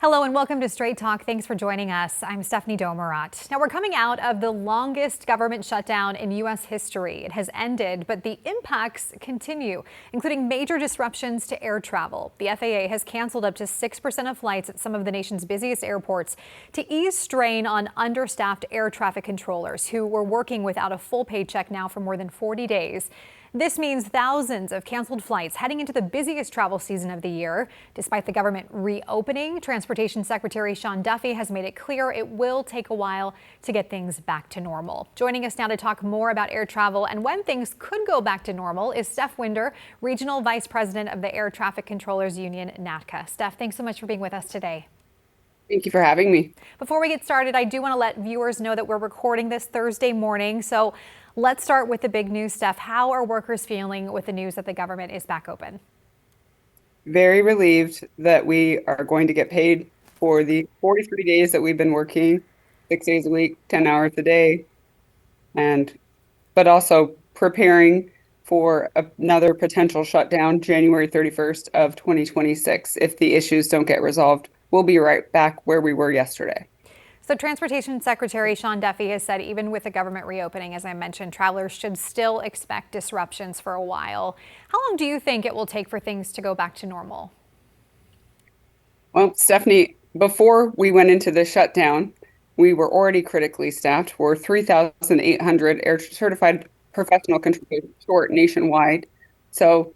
Hello and welcome to Straight Talk. Thanks for joining us. I'm Stephanie Domerat. Now we're coming out of the longest government shutdown in U.S. history. It has ended, but the impacts continue, including major disruptions to air travel. The FAA has canceled up to 6% of flights at some of the nation's busiest airports to ease strain on understaffed air traffic controllers who were working without a full paycheck now for more than 40 days. This means thousands of canceled flights heading into the busiest travel season of the year. Despite the government reopening, Transportation Secretary Sean Duffy has made it clear it will take a while to get things back to normal. Joining us now to talk more about air travel and when things could go back to normal is Steph Winder, Regional Vice President of the Air Traffic Controllers Union, NATCA. Steph, thanks so much for being with us today. Thank you for having me. Before we get started, I do want to let viewers know that we're recording this Thursday morning. So let's start with the big news, Steph. How are workers feeling with the news that the government is back open? Very relieved that we are going to get paid for the 43 days that we've been working, 6 days a week, 10 hours a day, but also preparing for another potential shutdown January 31st of 2026 if the issues don't get resolved. We'll be right back where we were yesterday. So Transportation Secretary Sean Duffy has said even with the government reopening, as I mentioned, travelers should still expect disruptions for a while. How long do you think it will take for things to go back to normal? Well, Stephanie, before we went into the shutdown, we were already critically staffed. We're 3,800 air certified professional controllers short nationwide. So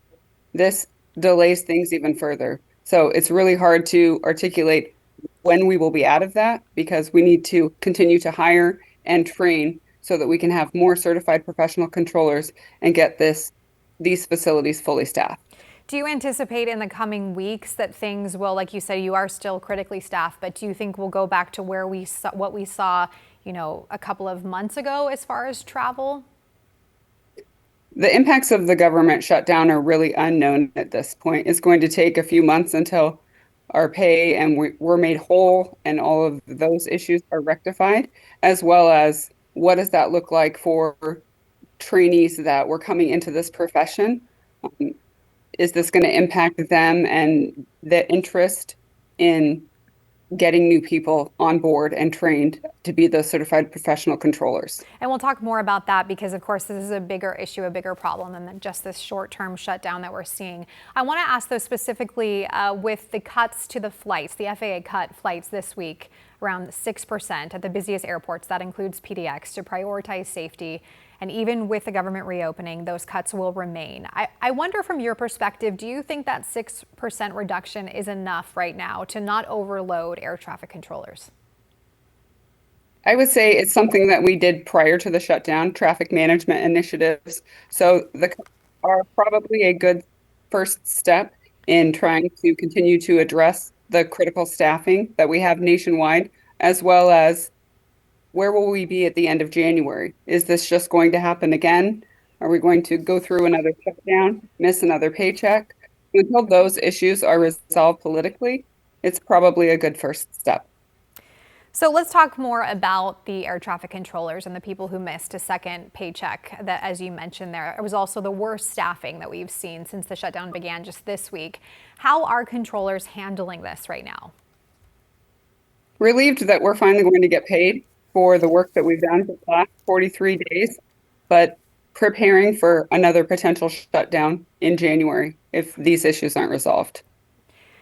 this delays things even further. So it's really hard to articulate when we will be out of that because we need to continue to hire and train so that we can have more certified professional controllers and get these facilities fully staffed. Do you anticipate in the coming weeks that things will, like you said, you are still critically staffed, but do you think we'll go back to where we saw what we saw, a couple of months ago as far as travel? The impacts of the government shutdown are really unknown at this point. It's going to take a few months until our pay and we're made whole and all of those issues are rectified, as well as what does that look like for trainees that were coming into this profession? Is this going to impact them and the interest in getting new people on board and trained to be those certified professional controllers? And we'll talk more about that because, of course, this is a bigger issue, a bigger problem than just this short-term shutdown that we're seeing. I want to ask, though, specifically with the cuts to the flights. The FAA cut flights this week around 6% at the busiest airports. That includes PDX to prioritize safety. And even with the government reopening, those cuts will remain. I wonder from your perspective, do you think that 6% reduction is enough right now to not overload air traffic controllers? I would say it's something that we did prior to the shutdown, traffic management initiatives. So the cuts are probably a good first step in trying to continue to address the critical staffing that we have nationwide, as well as where will we be at the end of January? Is this just going to happen again? Are we going to go through another shutdown, miss another paycheck? Until those issues are resolved politically, it's probably a good first step. So let's talk more about the air traffic controllers and the people who missed a second paycheck that, as you mentioned there, it was also the worst staffing that we've seen since the shutdown began just this week. How are controllers handling this right now? Relieved that we're finally going to get paid for the work that we've done for the last 43 days, but preparing for another potential shutdown in January if these issues aren't resolved.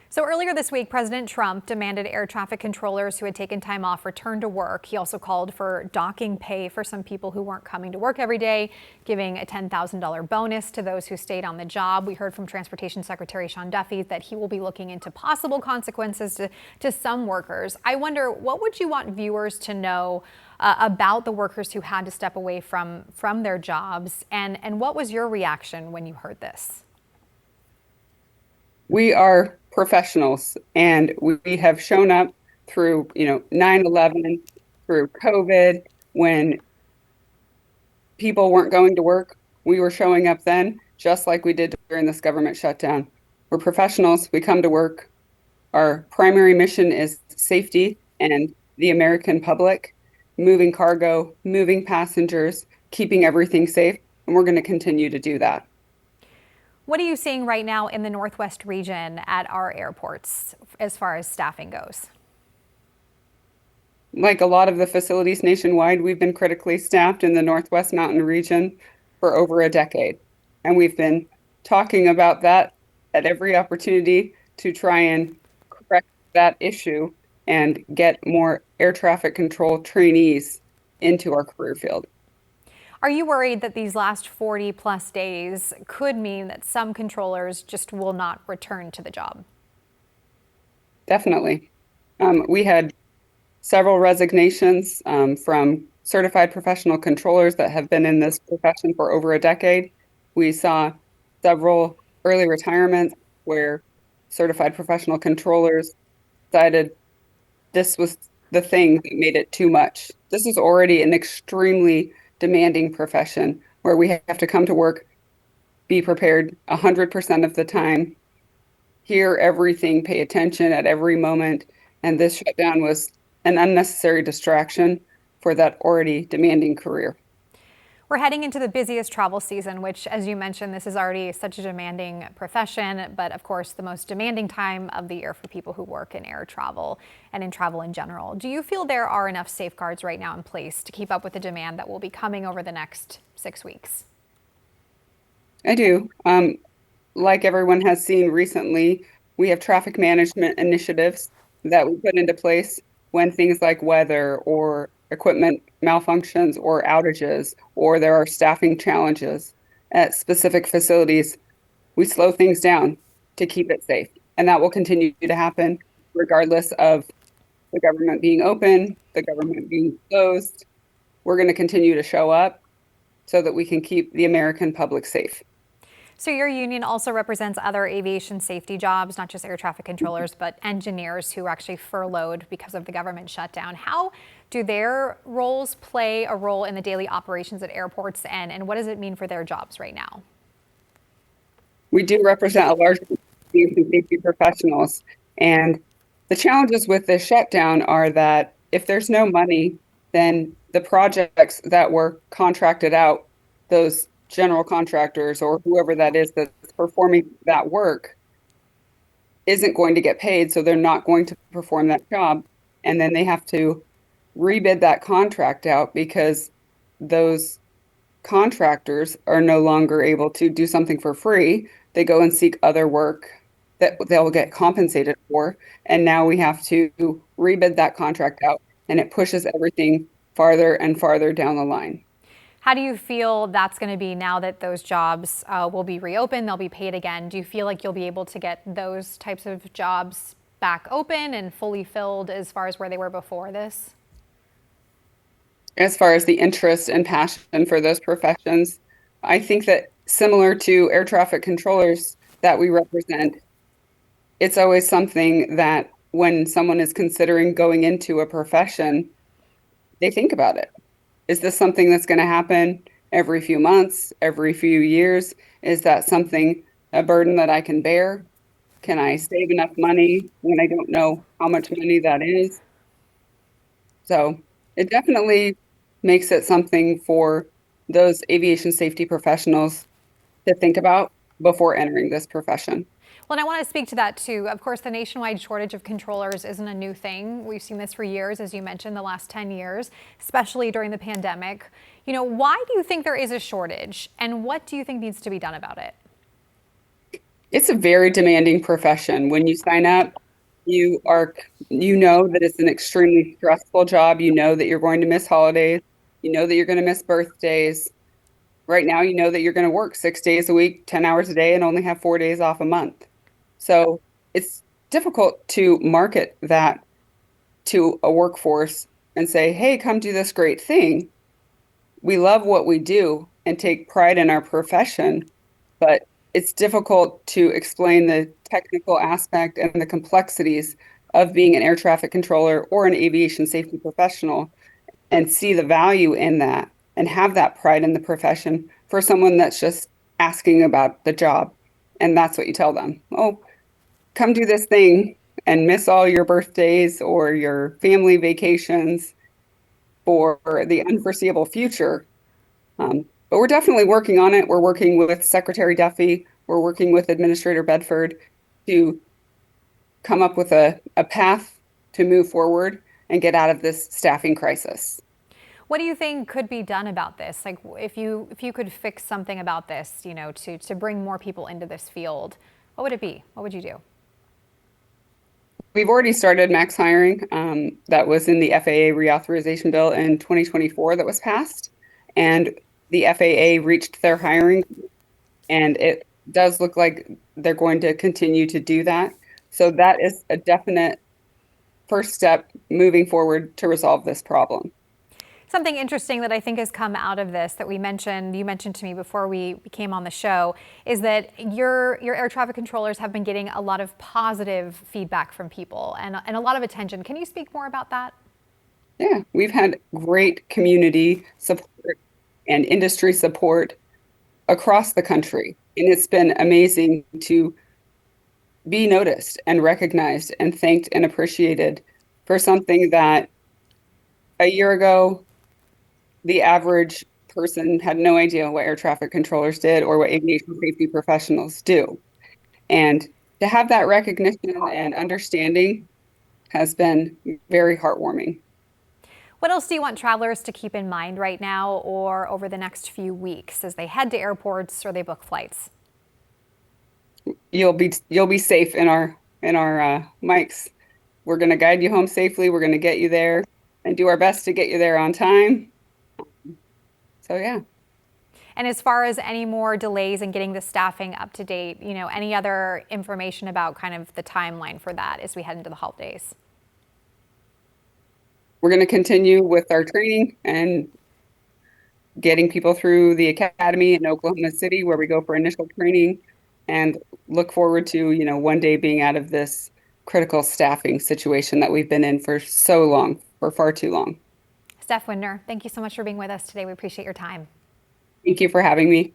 So earlier this week, President Trump demanded air traffic controllers who had taken time off return to work. He also called for docking pay for some people who weren't coming to work every day, giving a $10,000 bonus to those who stayed on the job. We heard from Transportation Secretary Sean Duffy that he will be looking into possible consequences to some workers. I wonder, what would you want viewers to know about the workers who had to step away from their jobs? And what was your reaction when you heard this? We are professionals and we have shown up through 9/11, through COVID, when people weren't going to work. We were showing up then just like we did during this government shutdown. We're professionals, we come to work. Our primary mission is safety and the American public, moving cargo, moving passengers, keeping everything safe, and we're going to continue to do that. What are you seeing right now in the Northwest region at our airports as far as staffing goes? Like a lot of the facilities nationwide, we've been critically staffed in the Northwest Mountain region for over a decade. And we've been talking about that at every opportunity to try and correct that issue and get more air traffic control trainees into our career field. Are you worried that these last 40 plus days could mean that some controllers just will not return to the job? Definitely. We had several resignations from certified professional controllers that have been in this profession for over a decade. We saw several early retirements where certified professional controllers decided this was the thing that made it too much. This is already an extremely demanding profession where we have to come to work, be prepared 100% of the time, hear everything, pay attention at every moment. And this shutdown was an unnecessary distraction for that already demanding career. We're heading into the busiest travel season, which, as you mentioned, this is already such a demanding profession, but of course, the most demanding time of the year for people who work in air travel and in travel in general. Do you feel there are enough safeguards right now in place to keep up with the demand that will be coming over the next 6 weeks? I do. Like everyone has seen recently, we have traffic management initiatives that we put into place when things like weather or equipment malfunctions or outages, or there are staffing challenges at specific facilities. We slow things down to keep it safe. And that will continue to happen regardless of the government being open, the government being closed. We're going to continue to show up so that we can keep the American public safe. So your union also represents other aviation safety jobs, not just air traffic controllers, but engineers who are actually furloughed because of the government shutdown. How do their roles play a role in the daily operations at airports, and what does it mean for their jobs right now? We do represent a large community of safety professionals, and the challenges with this shutdown are that if there's no money, then the projects that were contracted out, those general contractors or whoever that is that's performing that work isn't going to get paid, so they're not going to perform that job. And then they have to rebid that contract out because those contractors are no longer able to do something for free. They go and seek other work that they'll get compensated for. And now we have to rebid that contract out, and it pushes everything farther and farther down the line. How do you feel that's going to be now that those jobs will be reopened, they'll be paid again? Do you feel like you'll be able to get those types of jobs back open and fully filled as far as where they were before this? As far as the interest and passion for those professions, I think that similar to air traffic controllers that we represent, it's always something that when someone is considering going into a profession, they think about it. Is this something that's going to happen every few months, every few years? Is that something, a burden that I can bear? Can I save enough money when I don't know how much money that is? So it definitely makes it something for those aviation safety professionals to think about before entering this profession. Well, and I want to speak to that too. Of course, the nationwide shortage of controllers isn't a new thing. We've seen this for years, as you mentioned, the last 10 years, especially during the pandemic. Why do you think there is a shortage, and what do you think needs to be done about it? It's a very demanding profession. When you sign up, you know that it's an extremely stressful job. You know that you're going to miss holidays. You know that you're going to miss birthdays. Right now, you know that you're going to work 6 days a week, 10 hours a day, and only have 4 days off a month. So it's difficult to market that to a workforce and say, hey, come do this great thing. We love what we do and take pride in our profession, but it's difficult to explain the technical aspect and the complexities of being an air traffic controller or an aviation safety professional and see the value in that and have that pride in the profession for someone that's just asking about the job. And that's what you tell them. Oh, come do this thing and miss all your birthdays or your family vacations for the unforeseeable future. But we're definitely working on it. We're working with Secretary Duffy. We're working with Administrator Bedford to come up with a path to move forward and get out of this staffing crisis. What do you think could be done about this? Like if you could fix something about this, to bring more people into this field, what would it be? What would you do? We've already started max hiring. That was in the FAA reauthorization bill in 2024 that was passed. And the FAA reached their hiring, and it does look like they're going to continue to do that. So that is a definite first step moving forward to resolve this problem. Something interesting that I think has come out of this that you mentioned to me before we came on the show, is that your air traffic controllers have been getting a lot of positive feedback from people and a lot of attention. Can you speak more about that? Yeah, we've had great community support and industry support across the country. And it's been amazing to be noticed and recognized and thanked and appreciated for something that a year ago, the average person had no idea what air traffic controllers did or what aviation safety professionals do. And to have that recognition and understanding has been very heartwarming. What else do you want travelers to keep in mind right now or over the next few weeks as they head to airports or they book flights? You'll be safe in our mics. We're going to guide you home safely. We're going to get you there and do our best to get you there on time. So yeah. And as far as any more delays in getting the staffing up to date, any other information about kind of the timeline for that as we head into the holidays? We're going to continue with our training and getting people through the academy in Oklahoma City, where we go for initial training, and look forward to, one day being out of this critical staffing situation that we've been in for so long, for far too long. Steph Windner, thank you so much for being with us today. We appreciate your time. Thank you for having me.